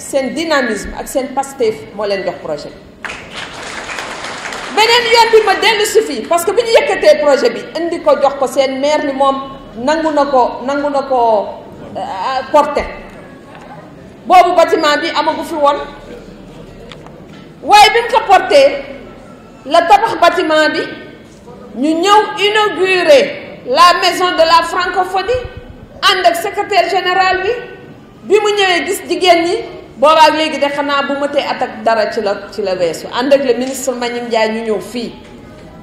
seen dynamisme ak seen Pastef moo leen jox projet beneen yoon bi ma dellu si fii parce que bi ñu yëkkatee projet bi indi ko jox ko seen maire ni moom nangu na ko porté boobu bâtiment bi amagu fi woon waaye bi mu ko porté la tabax bâtiment bi ñu ñëw inaugurer la maison de la francophonie ànd ak secrétaire général bi mu ñëwee gis jigéen ñi boobaak léegi de xanaa bu matee at ak dara ci la weesu ànd ak le ministre Mbagnick Ndiaye ñu ñëw fii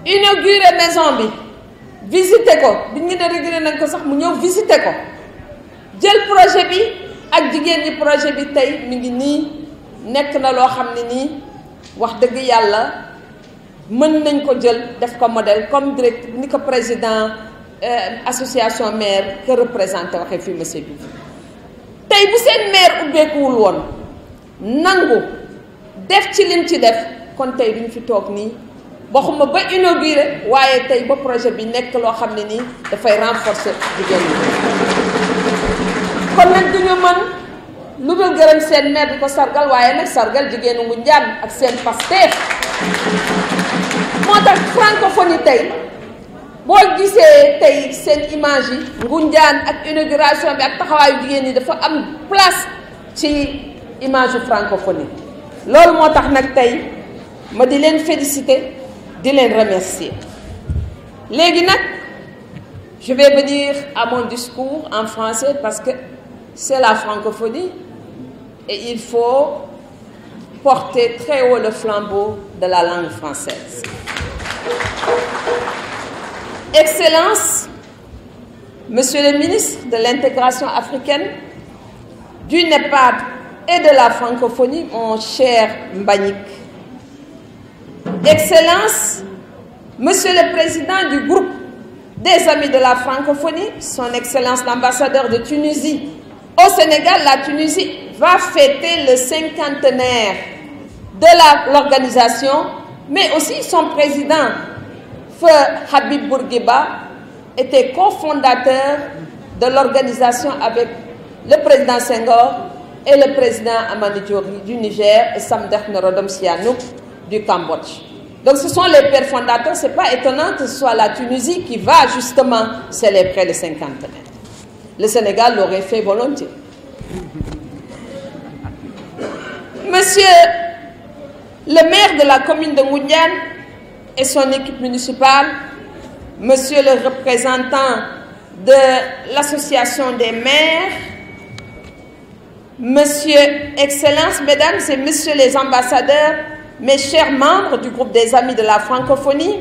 inaugurer maison bi visiter ko bi ñu ne réglé nañ ko sax mu ñëw visiter ko jël projet bi ak jigéen ñi projet bi tey mi ngi nii nekk na loo xam ne nii wax dëgg yàlla mën nañ ko jël def ko modèle comme direct ni ko président association maire que représenté waxee fii monsieur Diouf tey bu seen maire ubbeekuwul woon nangu def ci lim ci def kon tey duñ fi toog nii waxuma ba inauguré waaye tey ba projet bi nekk loo xam ne nii dafay renforcer jigéen ñi kon nag duñu mën lu dul gërëm seen maire di ko sargal waaye nag sargal jigéenu Ngoundiane ak seen Pastef moo tax francophonie tey boo gisee tey seen image yi Ngoundiane ak inauguration bi ak taxawaayu jigéen ñi dafa am place ci image francophonie loolu moo tax nag tey ma di leen féliciter di leen remercier léegi nag je vais venir à mon discours en français parce que c'est la francophonie et il faut porter très haut le flambeau de la langue française. Excellences, Monsieur le ministre de l'intégration africaine, du NEPAD et de la francophonie, mon cher Mbagnick. Excellences, Monsieur le président du groupe des Amis de la francophonie, son Excellence l'ambassadeur de Tunisie au Sénégal, la Tunisie va fêter le 50aire de l'organisation, mais aussi son président, Feu Habib Bourguiba, était cofondateur de l'organisation avec le président Senghor et le président Amani Diori du Niger et Samdech Norodom Sihanouk du Cambodge. Donc ce sont les pères fondateurs, ce n'est pas étonnant que ce soit la Tunisie qui va justement célébrer le 50aire. Le Sénégal l'aurait fait volontiers. Monsieur le maire de la commune de Ngoundiane et son équipe municipale, monsieur le représentant de l'association des maires, monsieur, Excellences, mesdames et messieurs les ambassadeurs, mes chers membres du groupe des Amis de la francophonie,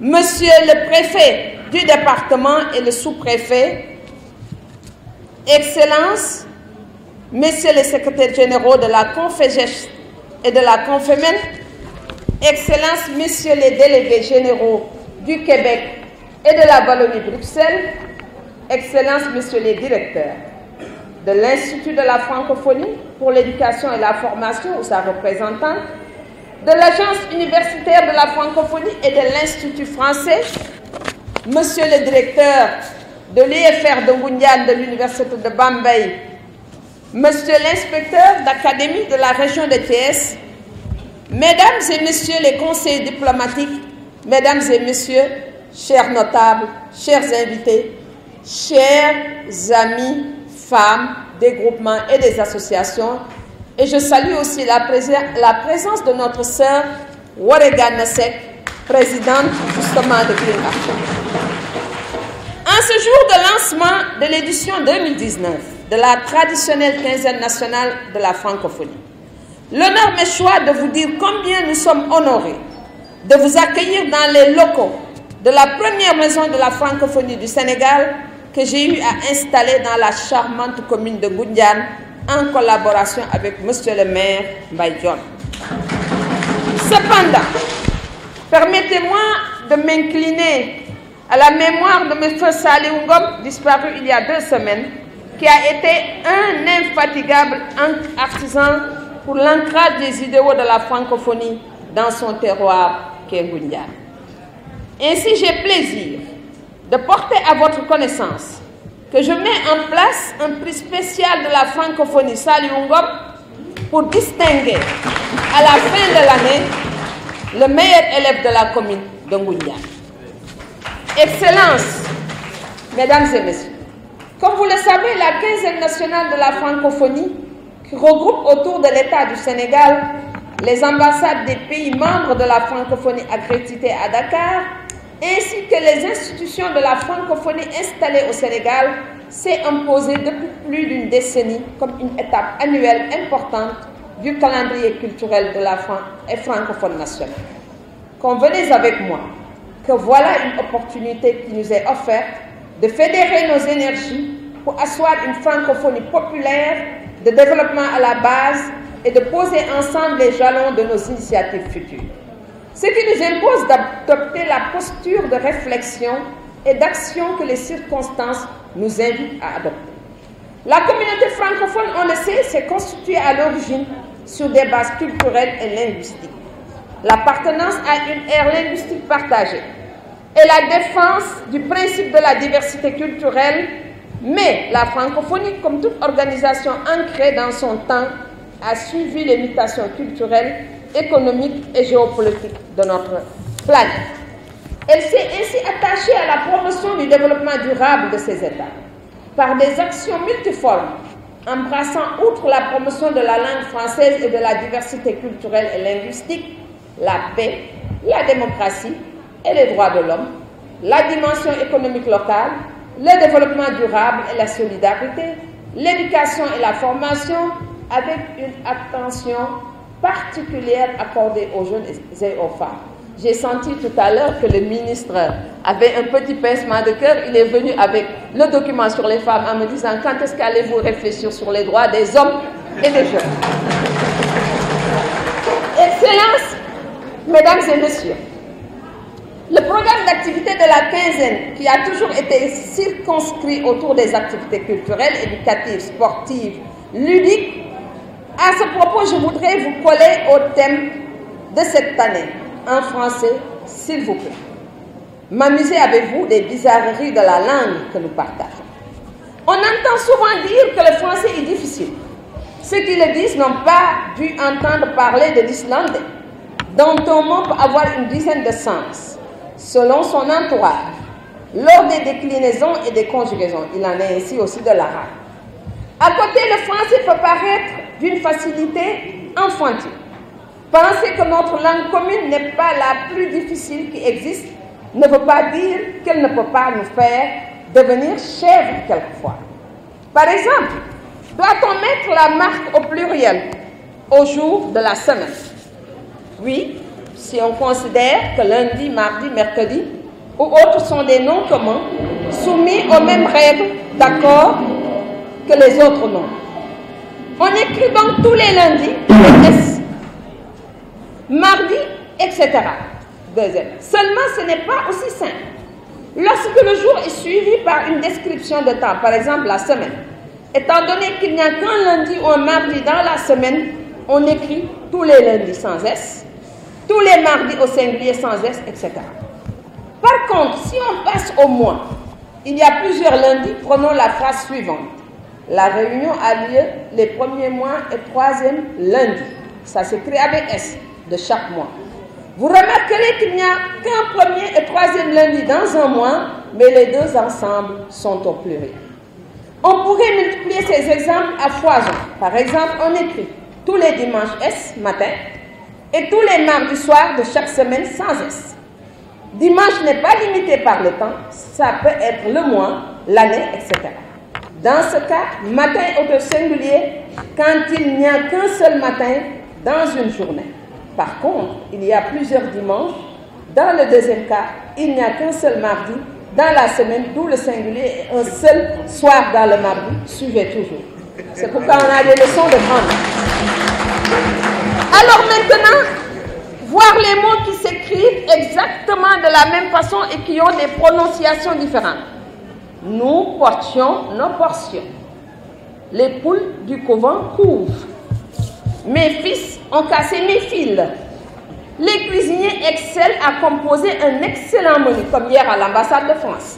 monsieur le préfet du département et le sous-préfet, Excellences, messieurs les secrétaires généraux de la Confégeste et de la Confémen, Excellences, messieurs les délégués généraux du Québec et de la Wallonie-Bruxelles, Excellences, messieurs les directeurs de l'Institut de la francophonie pour l'éducation et la formation ou sa représentante, de l'Agence universitaire de la francophonie et de l'Institut français, monsieur le directeur de l'IFR de Ngoundiane de l'Université de Bambey, monsieur l'inspecteur d'académie de la région de Thiès, mesdames et messieurs les conseillers diplomatiques, mesdames et messieurs, chers notables, chers invités, chers amis, femmes, des groupements et des associations. Et je salue aussi la présence de notre sœur Warega Nasek, présidente justement de Green Action. En ce jour de lancement de l'édition 2019 de la traditionnelle quinzaine nationale de la francophonie, l'honneur m'est choix de vous dire combien nous sommes honorés de vous accueillir dans les locaux de la première maison de la francophonie du Sénégal que j'ai eu à installer dans la charmante commune de Ngoundiane en collaboration avec monsieur le maire Mbaye Dione. Cependant, permettez-moi de m'incliner à la mémoire de M. Saliou Ngom, disparu il y a 2 semaines, qui a été un infatigable artisan pour l'ancrage des idéaux de la francophonie dans son terroir qu'est Ngoundiane. Ainsi, j'ai plaisir de porter à votre connaissance que que je mets en place un prix spécial de la francophonie Saliou Ngom pour distinguer à la fin de l'année le meilleur élève de la commune de Ngoundiane. Excellences, mesdames et messieurs, comme vous le savez, la quinzaine nationale de la francophonie, qui regroupe autour de l'État du Sénégal les ambassades des pays membres de la francophonie accréditées à Dakar, ainsi que les institutions de la francophonie installées au Sénégal, s'est imposée depuis plus d'une décennie comme une étape annuelle importante du calendrier culturel de la francophone nationale. Convenez avec moi que voilà une opportunité qui nous est offerte de fédérer nos énergies pour asseoir une francophonie populaire de développement à la base et de poser ensemble les jalons de nos initiatives futures. Ce qui nous impose d'adopter la posture de réflexion et d'action que les circonstances nous invitent à adopter. La communauté francophone, on le sait, s'est constituée à l'origine sur des bases culturelles et linguistiques. L'appartenance à une ère linguistique partagée et la défense du principe de la diversité culturelle, mais la francophonie, comme toute organisation ancrée dans son temps, a suivi les mutations culturelles, économiques et géopolitiques de notre planète. Elle s'est ainsi attachée à la promotion du développement durable de ces États par des actions multiformes, embrassant outre la promotion de la langue française et de la diversité culturelle et linguistique, la paix, la démocratie et les droits de l'homme, la dimension économique locale, le développement durable et la solidarité, l'éducation et la formation, avec une attention particulière accordée aux jeunes et aux femmes. J'ai senti tout à l'heure que le ministre avait un petit pincement de cœur. Il est venu avec le document sur les femmes en me disant « Quand est-ce qu'allez-vous réfléchir sur les droits des hommes et des jeunes ?» Excellences, mesdames et messieurs, le programme d'activité de la quinzaine, qui a toujours été circonscrit autour des activités culturelles, éducatives, sportives, ludiques, à ce propos, je voudrais vous coller au thème de cette année, en français, s'il vous plaît. M'amuser avec vous des bizarreries de la langue que nous partageons. On entend souvent dire que le français est difficile. Ceux qui le disent n'ont pas dû entendre parler de l'islandais, dont un mot peut avoir une dizaine de sens, selon son entourage, lors des déclinaisons et des conjugaisons. Il en est ainsi aussi de l'arabe. À côté, le français peut paraître d'une facilité enfantine. Penser que notre langue commune n'est pas la plus difficile qui existe ne veut pas dire qu'elle ne peut pas nous faire devenir chèvres quelquefois. Par exemple, doit-on mettre la marque au pluriel au jour de la semaine? Oui, si on considère que lundi, mardi, mercredi ou autres sont des noms communs soumis aux mêmes règles d'accord que les autres noms. On écrit donc tous les lundis, S, mardi, etc. Deuxième. Seulement, ce n'est pas aussi simple. Lorsque le jour est suivi par une description de temps, par exemple la semaine, étant donné qu'il n'y a qu'un lundi ou un mardi dans la semaine, on écrit tous les lundis sans S, tous les mardis au singulier sans S, etc. Par contre, si on passe au mois, il y a plusieurs lundis, prenons la phrase suivante. La réunion a lieu les premiers mois et troisième lundi. Ça s'écrit avec S de chaque mois. Vous remarquerez qu'il n'y a qu'un premier et troisième lundi dans un mois, mais les deux ensemble sont au pluriel. On pourrait multiplier ces exemples à foison. Par exemple, on écrit tous les dimanches S matin et tous les mardis soirs de chaque semaine sans S. Dimanche n'est pas limité par le temps, ça peut être le mois, l'année, etc. Dans ce cas, matin au singulier quand il n'y a qu'un seul matin dans une journée. Par contre, il y a plusieurs dimanches. Dans le deuxième cas, il n'y a qu'un seul mardi dans la semaine, d'où le singulier et un seul soir dans le mardi. Suivez toujours. C'est pourquoi on a des leçons de prendre. Alors maintenant, voir les mots qui s'écrivent exactement de la même façon et qui ont des prononciations différentes. Nous portions nos portions. Les poules du couvent couvent. Mes fils ont cassé mes fils. Les cuisiniers excellent à composer un excellent menu, comme hier à l'ambassade de France.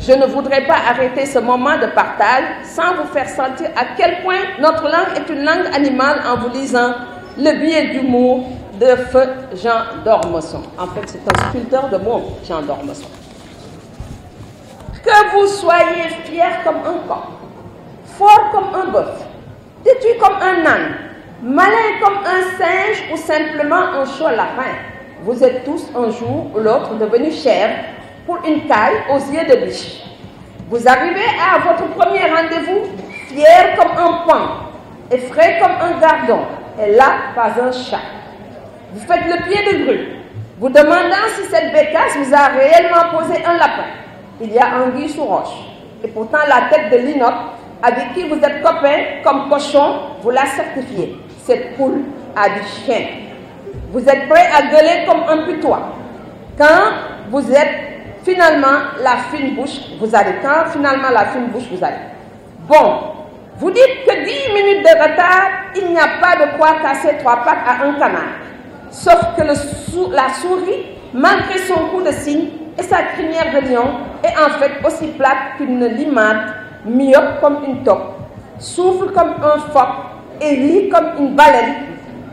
Je ne voudrais pas arrêter ce moment de partage sans vous faire sentir à quel point notre langue est une langue animale en vous lisant Le billet d'humour de feu Jean d'Ormesson. En fait, c'est un sculpteur de mots, Jean d'Ormesson. Que vous soyez fiers comme un coq, fort comme un bœuf, têtu comme un âne, malin comme un singe ou simplement un chaud lapin, vous êtes tous un jour ou l'autre devenus chers pour une caille aux yeux de biche. Vous arrivez à votre premier rendez-vous fier comme un paon et frais comme un gardon, et là, pas un chat. Vous faites le pied de grue, vous demandant si cette bécasse vous a réellement posé un lapin. Il y a anguille sous roche, et pourtant la tête de Linoc, avec qui vous êtes copains comme cochon, vous la certifiez. Cette poule a du chien. Vous êtes prêt à gueuler comme un putois. Quand vous êtes finalement la fine bouche, vous allez. Quand finalement la fine bouche, vous allez. Bon, vous dites que 10 minutes de retard, il n'y a pas de quoi casser 3 pattes à un canard. Sauf que la souris, malgré son coup de cygne et sa crinière de lion, est en fait aussi plate qu'une limate, myope comme une taupe, souffle comme un phoque et rit comme une baleine,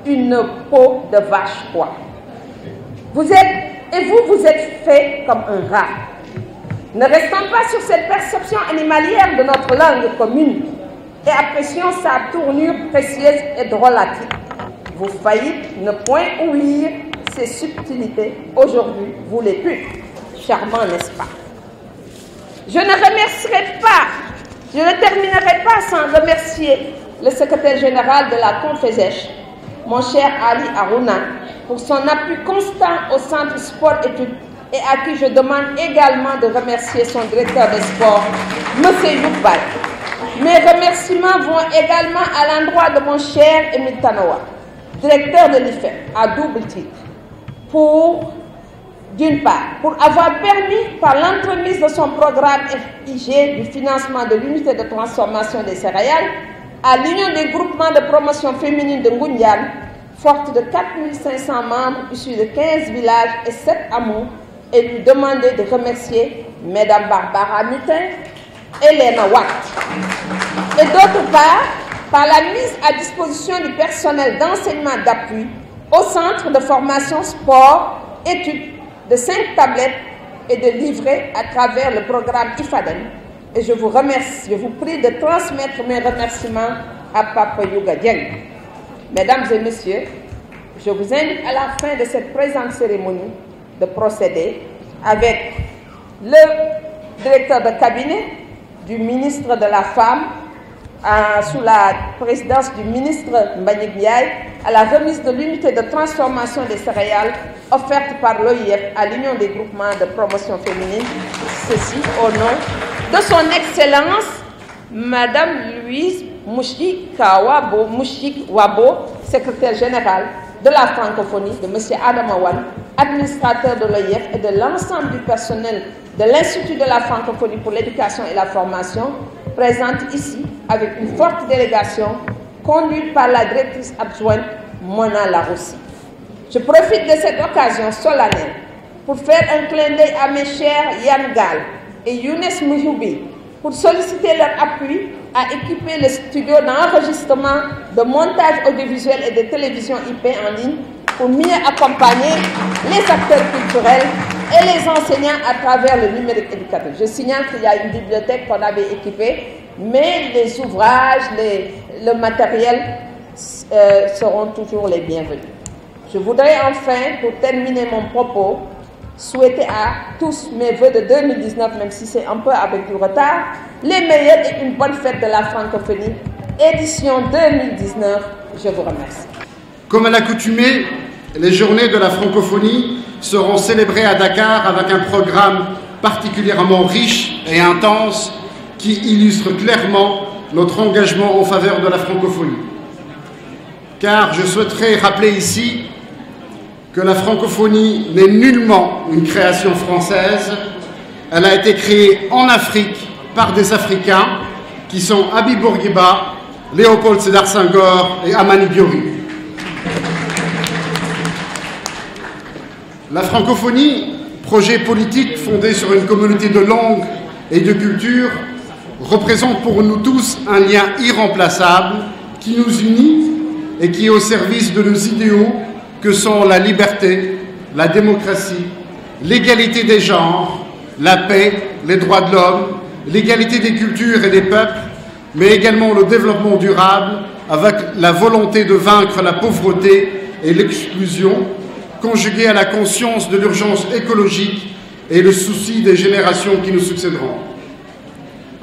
une peau de vache quoi. Vous êtes fait comme un rat. Ne restons pas sur cette perception animalière de notre langue commune et apprécions sa tournure précieuse et drôlatique. Vos faillites ne point oublier ces subtilités. Aujourd'hui, vous les plus. Charmant, n'est-ce pas? Je ne terminerai pas sans remercier le secrétaire général de la Confézèche, mon cher Ali Harouna, pour son appui constant au centre sport-études et à qui je demande également de remercier son directeur des sports, M. Youkbal. Mes remerciements vont également à l'endroit de mon cher Émile Tanoa, directeur de l'IFEP, à double titre, d'une part, pour avoir permis, par l'entremise de son programme FIG du financement de l'unité de transformation des céréales, à l'Union des groupements de promotion féminine de Ngoundiane, forte de 4500 membres issus de 15 villages et 7 hameaux, et lui demander de remercier Mesdames Barbara Mutin et Léna Watt. Et d'autre part, par la mise à disposition du personnel d'enseignement d'appui au centre de formation sport, études de 5 tablettes et de livrets à travers le programme IFADEN. Et je vous remercie, je vous prie de transmettre mes remerciements à Papa Youga Dieng. Mesdames et messieurs, je vous invite à la fin de cette présente cérémonie de procéder avec le directeur de cabinet du ministre de la Femme, sous la présidence du ministre Mbagnick Ndiaye, à la remise de l'unité de transformation des céréales offerte par l'OIF à l'Union des groupements de promotion féminine, ceci au nom de son Excellence Madame Louise Mouchik Wabo, secrétaire générale de la francophonie, de M. Adama Wan, administrateur de l'OIF et de l'ensemble du personnel de l'Institut de la francophonie pour l'éducation et la formation, présente ici avec une forte délégation conduite par la directrice adjointe Mona Larossi. Je profite de cette occasion solennelle pour faire un clin d'œil à mes chers Yann Gall et Younes Moujoubi pour solliciter leur appui à équiper le studio d'enregistrement, de montage audiovisuel et de télévision IP en ligne pour mieux accompagner les acteurs culturels et les enseignants à travers le numérique éducatif. Je signale qu'il y a une bibliothèque qu'on avait équipée, mais les ouvrages, le matériel seront toujours les bienvenus. Je voudrais enfin, pour terminer mon propos, souhaiter à tous mes vœux de 2019, même si c'est un peu avec du retard, les meilleurs et une bonne fête de la francophonie, édition 2019. Je vous remercie. Comme à l'accoutumée, les journées de la francophonie seront célébrées à Dakar avec un programme particulièrement riche et intense qui illustre clairement notre engagement en faveur de la francophonie. Car je souhaiterais rappeler ici que la francophonie n'est nullement une création française. Elle a été créée en Afrique par des Africains qui sont Habib Bourguiba, Léopold Sédar Senghor et Amani Diori. La francophonie, projet politique fondé sur une communauté de langues et de culture représente pour nous tous un lien irremplaçable qui nous unit et qui est au service de nos idéaux que sont la liberté, la démocratie, l'égalité des genres, la paix, les droits de l'homme, l'égalité des cultures et des peuples, mais également le développement durable avec la volonté de vaincre la pauvreté et l'exclusion, conjuguée à la conscience de l'urgence écologique et le souci des générations qui nous succéderont.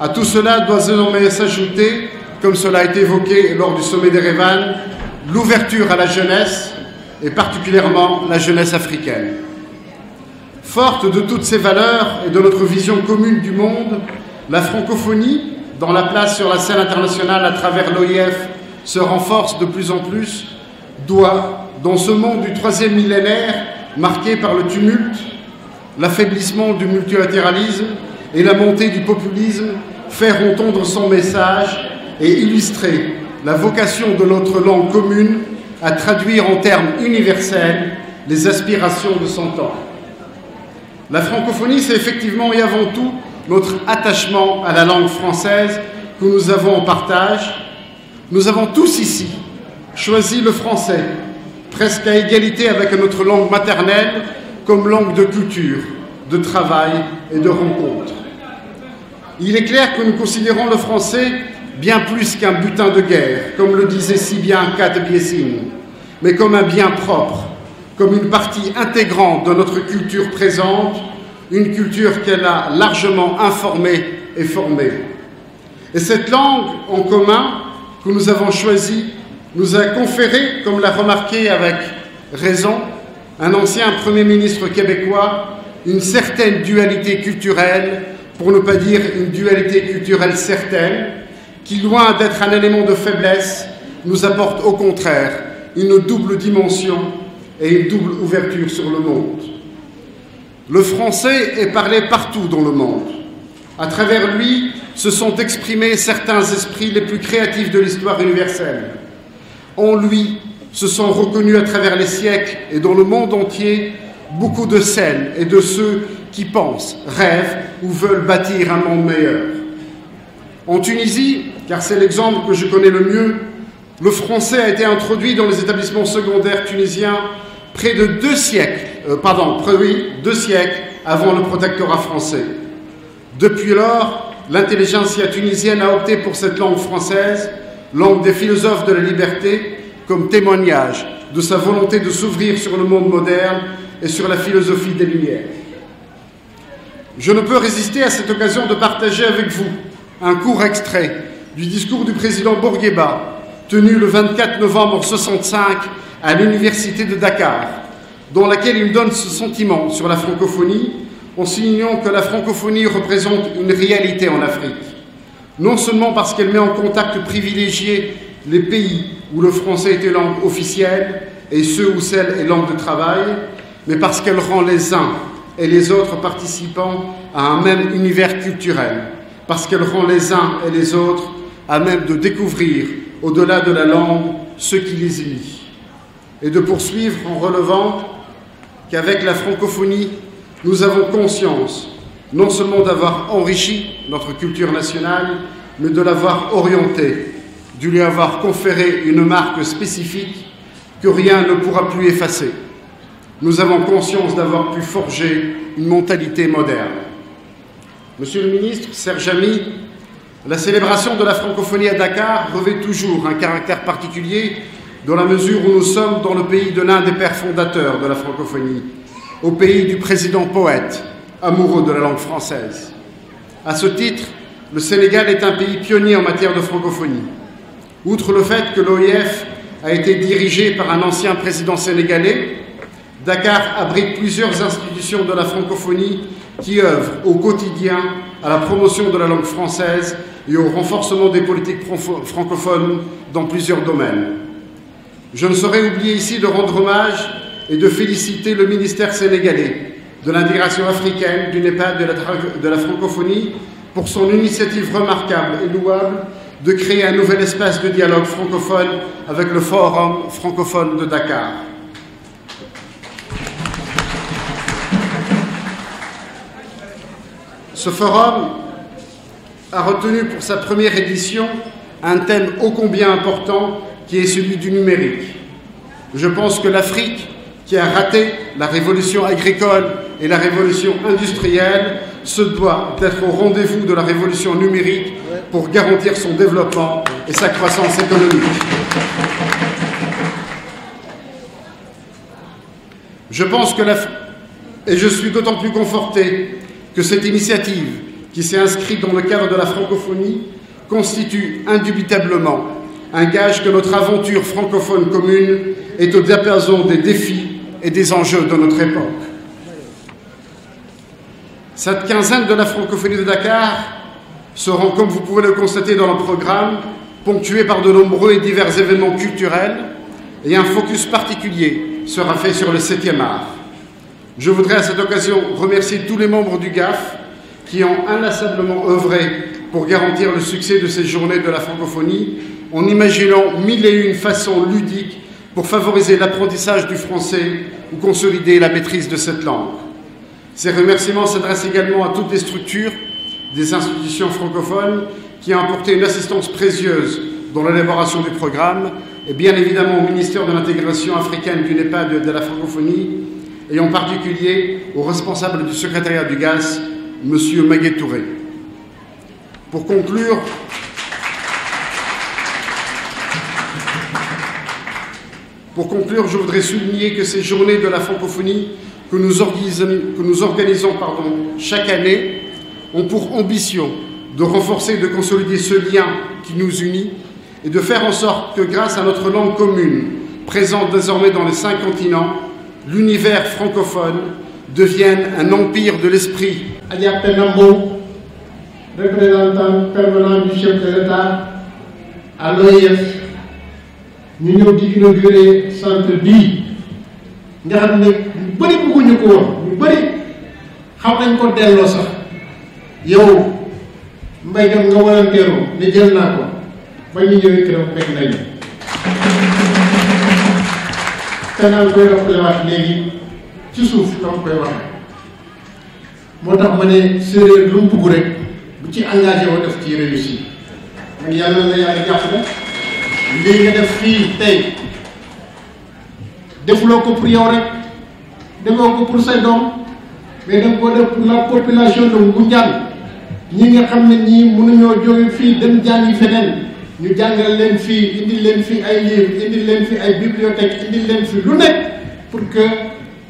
À tout cela doit désormais s'ajouter, comme cela a été évoqué lors du sommet d'Erevan, l'ouverture à la jeunesse, et particulièrement la jeunesse africaine. Forte de toutes ces valeurs et de notre vision commune du monde, la francophonie, dont la place sur la scène internationale à travers l'OIF se renforce de plus en plus, doit, dans ce monde du troisième millénaire, marqué par le tumulte, l'affaiblissement du multilatéralisme et la montée du populisme, faire entendre son message et illustrer la vocation de notre langue commune à traduire en termes universels les aspirations de son temps. La francophonie, c'est effectivement et avant tout notre attachement à la langue française que nous avons en partage. Nous avons tous ici choisi le français, presque à égalité avec notre langue maternelle, comme langue de culture, de travail et de rencontre. Il est clair que nous considérons le français bien plus qu'un butin de guerre, comme le disait si bien Kat Biessing, mais comme un bien propre, comme une partie intégrante de notre culture présente, une culture qu'elle a largement informée et formée. Et cette langue en commun que nous avons choisie nous a conféré, comme l'a remarqué avec raison un ancien Premier ministre québécois, une certaine dualité culturelle, pour ne pas dire une dualité culturelle certaine, qui, loin d'être un élément de faiblesse, nous apporte au contraire une double dimension et une double ouverture sur le monde. Le français est parlé partout dans le monde. À travers lui se sont exprimés certains esprits les plus créatifs de l'histoire universelle. En lui se sont reconnus à travers les siècles et dans le monde entier beaucoup de celles et de ceux qui pensent, rêvent ou veulent bâtir un monde meilleur. En Tunisie, car c'est l'exemple que je connais le mieux, le français a été introduit dans les établissements secondaires tunisiens près de 2 siècles avant le protectorat français. Depuis lors, l'intelligentsia tunisienne a opté pour cette langue française, langue des philosophes de la liberté, comme témoignage de sa volonté de s'ouvrir sur le monde moderne et sur la philosophie des Lumières. Je ne peux résister à cette occasion de partager avec vous un court extrait du discours du président Bourguiba, tenu le 24 novembre 1965 à l'université de Dakar, dans laquelle il donne ce sentiment sur la francophonie, en signant que la francophonie représente une réalité en Afrique, non seulement parce qu'elle met en contact privilégié les pays où le français était langue officielle et ceux où celle est langue de travail, mais parce qu'elle rend les uns et les autres participants à un même univers culturel, parce qu'elle rend les uns et les autres à même de découvrir, au-delà de la langue, ce qui les unit. Et de poursuivre en relevant qu'avec la francophonie, nous avons conscience non seulement d'avoir enrichi notre culture nationale, mais de l'avoir orientée, de lui avoir conféré une marque spécifique que rien ne pourra plus effacer. Nous avons conscience d'avoir pu forger une mentalité moderne. Monsieur le ministre, chers amis, la célébration de la francophonie à Dakar revêt toujours un caractère particulier dans la mesure où nous sommes dans le pays de l'un des pères fondateurs de la francophonie, au pays du président poète, amoureux de la langue française. À ce titre, le Sénégal est un pays pionnier en matière de francophonie. Outre le fait que l'OIF a été dirigé par un ancien président sénégalais, Dakar abrite plusieurs institutions de la francophonie qui œuvrent au quotidien à la promotion de la langue française et au renforcement des politiques francophones dans plusieurs domaines. Je ne saurais oublier ici de rendre hommage et de féliciter le ministère sénégalais de l'intégration africaine, du NEPAD, de la francophonie pour son initiative remarquable et louable de créer un nouvel espace de dialogue francophone avec le Forum francophone de Dakar. Ce forum a retenu pour sa première édition un thème ô combien important qui est celui du numérique. Je pense que l'Afrique, qui a raté la révolution agricole et la révolution industrielle, se doit d'être au rendez-vous de la révolution numérique pour garantir son développement et sa croissance économique. Je pense que et je suis d'autant plus conforté que cette initiative, qui s'est inscrite dans le cadre de la francophonie, constitue indubitablement un gage que notre aventure francophone commune est au diapason des défis et des enjeux de notre époque. Cette quinzaine de la francophonie de Dakar seront, comme vous pouvez le constater dans le programme, ponctuée par de nombreux et divers événements culturels, et un focus particulier sera fait sur le 7e art. Je voudrais à cette occasion remercier tous les membres du GAF qui ont inlassablement œuvré pour garantir le succès de ces journées de la francophonie en imaginant 1001 façons ludiques pour favoriser l'apprentissage du français ou consolider la maîtrise de cette langue. Ces remerciements s'adressent également à toutes les structures des institutions francophones qui ont apporté une assistance précieuse dans l'élaboration du programme et bien évidemment au ministère de l'intégration africaine du NEPAD et de la francophonie et en particulier au responsable du secrétariat du GAS, M. Maguet Touré. Pour conclure, je voudrais souligner que ces journées de la francophonie que nous organisons chaque année ont pour ambition de renforcer et de consolider ce lien qui nous unit et de faire en sorte que grâce à notre langue commune, présente désormais dans les 5 continents, l'univers francophone devienne un empire de l'esprit. Adja Penambo, représentant permanent du chef de l'État à l'OIF, ñu ñëw di inaugurer centre bii nga xam ne ñu bëri bëgguñu ko woon ñu bëri xam nañ ko delloo sax yow mbay dem nga walanteeroo ne jël naa ko ba ñu ñëwee këram fekk nañu te naa koy rappelewaat léegi ci suuf dama koy waxe moo tax ma ne séeréer lu mu bugg rek bu ci engagé woo def ci réussir nag yàlla na yàlla jàppale lii nga def fii tey defuloo ko pour yow rek defoo ko pour say doom mais daf ko def pour la population de Ngoundiane ñi nga xam ne ñii mënuñoo jóge fii dem jàngi feneen ñu jàngal leen fii indil leen fii ay livres indil leen fii ay bibliothèques indil leen fii lu nekk pour que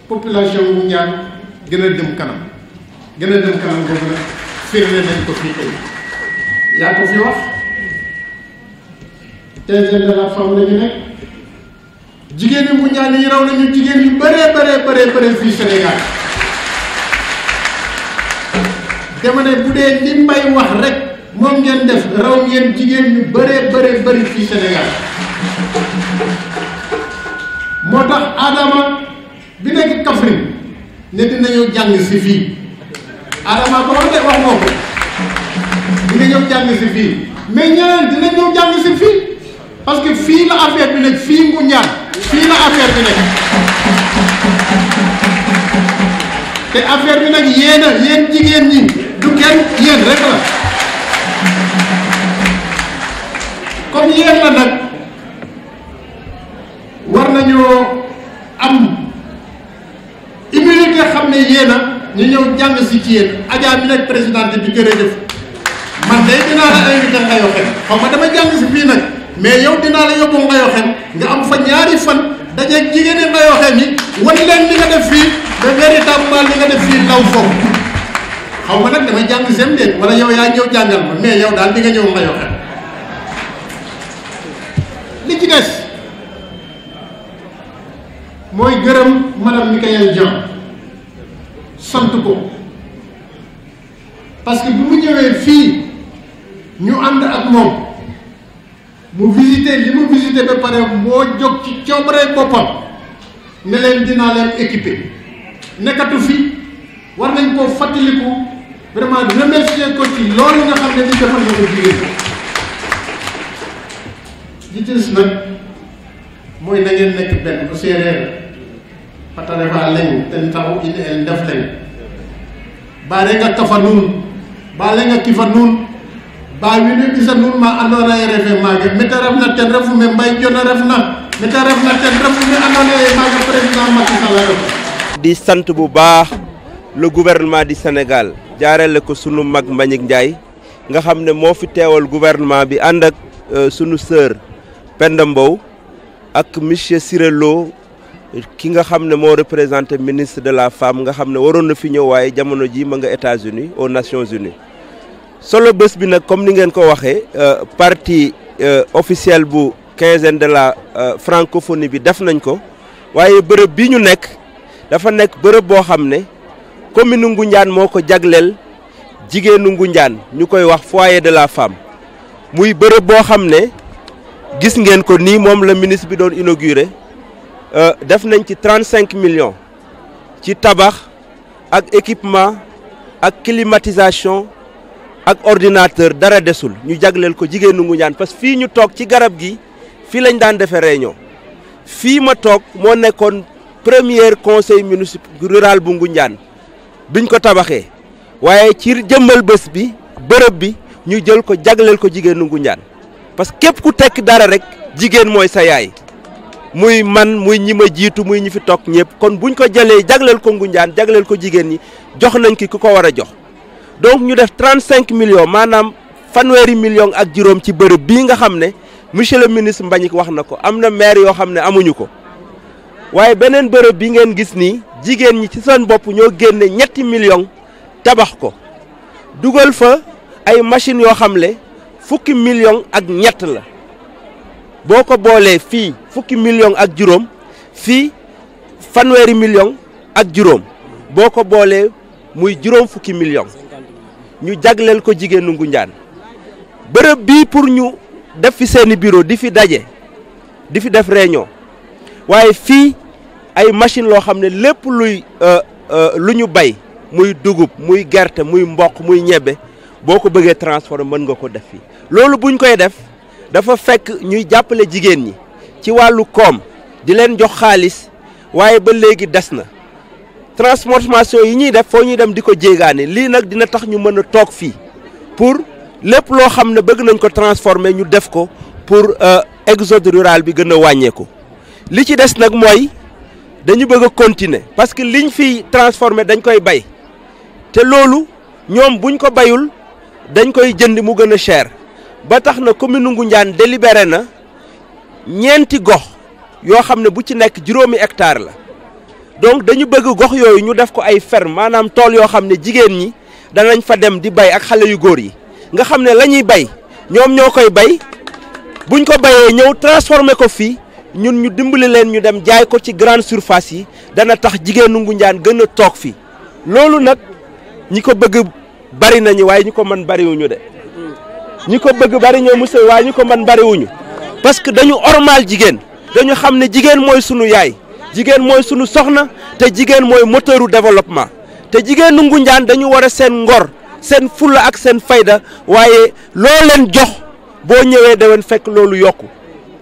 population Ngoundiane gën a dem kanam boobu nag firnde nañ ko fii tey yaa ko fi wax TG de la femme la ñu nekk jigéen ñi Ngoundiane yi raw nañu jigéen yu bëree fii Sénégal dama ne bu dee li mbay wax rek moom ngeen def raw ngeen jigéen ñu bëree fii Sénégal moo tax Adama bi nekk Kaffrine ne dinañu jàng si fii Adama ko wax de wax moo ko dina ñëw jàng si fii mais ñeneen dina ñëw jàng si fii parce que fii la affaire bi nekk fii Ngoundiane fii la affaire bi nekk te affaire bi nag yéen jigéen ñi du kenn yéen rek la comme yéen la nag war nañoo am immunité xam ne yéen a ñu ñëw jàng si ci yéen Adja bi nekk présidente bi jërëjëf man de dinaa la invité Ngayoxem xaw ma dama jàng si fii nag mais yow dinaa la yóbbu Ngayoxem nga am fa ñaari fan dajeeg jigéen ñi Ngayoxem yi wan leen li nga def fii de véritablement li nga def fii law foofu xaw ma nag dama jàng sem déet wala yow yaa ñëw jàngal ma mais yow daal di nga ñëw Ngayoxem li ci des mooy gërëm madame Michaël Dian sant ko parce que bi mu ñëwee fii ñu ànd ak moom mu visité li mu visité ba pare moo jóg ci coobare boppam ne leen dinaa leen équipé nekkatu fi war nañ koo fàttaliku vraiment remercier ko ci loolu nga xam ne li defal na ko jigéen li des nag mooy na ngeen nekk benn bu séeréer patare fa leñ ten taxu in el ndef leñ baale nga kafa nuun baale nga kifa nuun ba wini bisa nun ma andona refe maga meta refna ten refu me mbay jona refna meta refna ten refu me andona maga président Macky Sall di sant bu baax le gouvernement du Sénégal jaarale ko sunu mag Mbagnick Ndiaye nga xam ne moo fi teewal gouvernement bi ànd ak sunu sœur Penda Mbow ak monsieur Ciré Lo ki nga xam ne moo représenté ministre de la femme nga xam ne waroon na fi ñëw waaye jamono ji ma nga États-Unis aux Nations Unies solo bés bi nag comme ni ngeen ko waxee partie officielle bu quinzaine de la francophonie bi def nañ ko waaye bërëb bi ñu nekk dafa nekk bërëb boo xam ne commune Ngoundiane moo ko jagleel jigéenu Ngoundiane ñu koy wax foyer de la femme muy bërëb boo xam ne gis ngeen ko nii moom la ministre bi doon inauguré def nañ ci 35 millions ci tabax ak équipement ak climatisation ak ordinateur dara desul ñu jagleel ko jigéenu Ngoundiane parce que fii ñu toog ci garab gi fii lañ daan defee réunion fii ma toog moo nekkoon premier conseil municipal rural bu Ngoundiane biñ ko tabaxee waaye ci jëmmal bés bi bërëb bi ñu jël ko jagleel ko jigéenu Ngoundiane parce que képp ku tekk dara rek jigéen mooy sa yaay muy man muy ñi ma jiitu muy ñi fi toog ñëpp kon buñ ko jëlee jagleel ko Ngoundiane jagleel ko jigéen ñi jox nañ ki ku ko war a jox donc ñu def 35 millions maanaam fanweeri millions ak juróom ci bërëb bii nga xam ne monsieur le ministre Mbagnick wax na ko am na maire yoo xam ne amuñu ko waaye beneen bërëb bi ngeen gis nii jigéen ñi ci seen bopp ñoo génne 3 millions tabax ko dugal fa ay machines yoo xam ne 10 millions ak ñett la boo ko boolee fii 10 millions ak juróom fii fanweeri millions ak juróom boo ko boolee muy juróom 10 millions ñu jagleel ko jigéenu Ngoundiane bërëb bii pour ñu def fi seeni bureau di fi daje di fi def réunion waaye fii ay machine loo xam ne lépp luy lu ñu bay muy dugub muy gerte muy mboq muy ñebbe boo ko bëggee transformer mën nga ko def fii loolu buñ koy def dafa fekk ñuy jàppale jigéen ñi ci wàllu koom di leen jox xaalis waaye ba léegi des na transformation yi ñuy def foo ñuy dem di ko jéegaane lii nag dina tax ñu mën a toog fii pour lépp loo xam ne bëgg nañ ko transformer ñu def ko pour exode rural bi gën a wàññeeku li ci des nag mooy dañu bëgg a continuer parce que liñ fiy transformer dañ koy bay te loolu ñoom buñ ko bayul dañ koy jënd mu gën a cher ba tax na commune Ngoundiane délibéré na ñeenti gox yoo xam ne bu ci nekk 5 hectares la donc dañu bëgg gox yooyu ñu def ko ay ferme maanaam tool yoo xam ne jigéen ñi danañ fa dem di bay ak xale yu góor yi nga xam ne la ñuy bay ñoom ñoo koy bay buñ ko bayee ñëw transformer ko fii ñun ñu dimbali leen ñu dem jaay ko ci grande surface yi dana tax jigéenu Ngoundiane gën a toog fii loolu nag ñi ko bëgg bari nañu waaye ñi ko mën bariwuñu de ñi ko bëgg bari ñoo monsieur waaye ñi ko mën bariwuñu parce que dañu ormal jigéen dañu xam ne jigéen mooy sunu yaay jigéen mooy sunu soxna te jigéen mooy moteuru développement te jigéenu Ngoundiane dañu war a seen ngor seen fulla ak seen fayda waaye loo leen jox boo ñëwee dewen fekk loolu yokku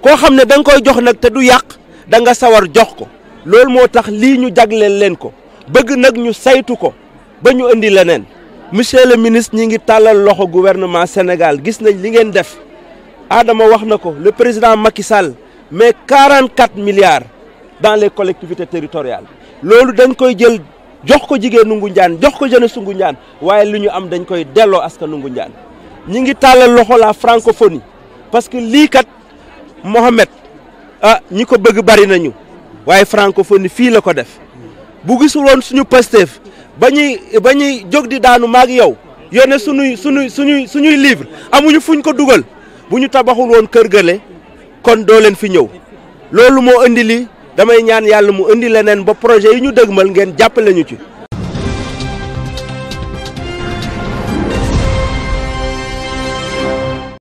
koo xam ne da nga koy jox nag te du yàq da nga sawar jox ko loolu moo tax lii ñu jagleel leen ko bëgg nag ñu saytu ko ba ñu indi leneen monsieur le ministre ñi ngi tàllal loxo gouvernement Sénégal gis nañ li ngeen def Adama wax na ko le président Macky Sall mais 44 milliards dans les collectivités territoriales loolu dañ koy jël jox ko jigéenu Ngoundiane jox ko jeunesse Ngoundiane waaye lu ñu am dañ koy delloo askanu Ngoundiane ñi ngi tàllal loxo la francophonie parce que lii kat Mohamed ñi ko bëgg bari nañu waaye francophonie fii la ko def bu gisul woon suñu Pastef ba ñuy jóg di daanu maag yow yónnee suñuy livre amuñu fuñ ko dugal bu ñu tabaxul woon kër gële kon doo leen fi ñëw loolu moo indi li damay ñaan yàlla mu indi leneen ba projet yi ñu dëgmal ngeen jàppale ñu ci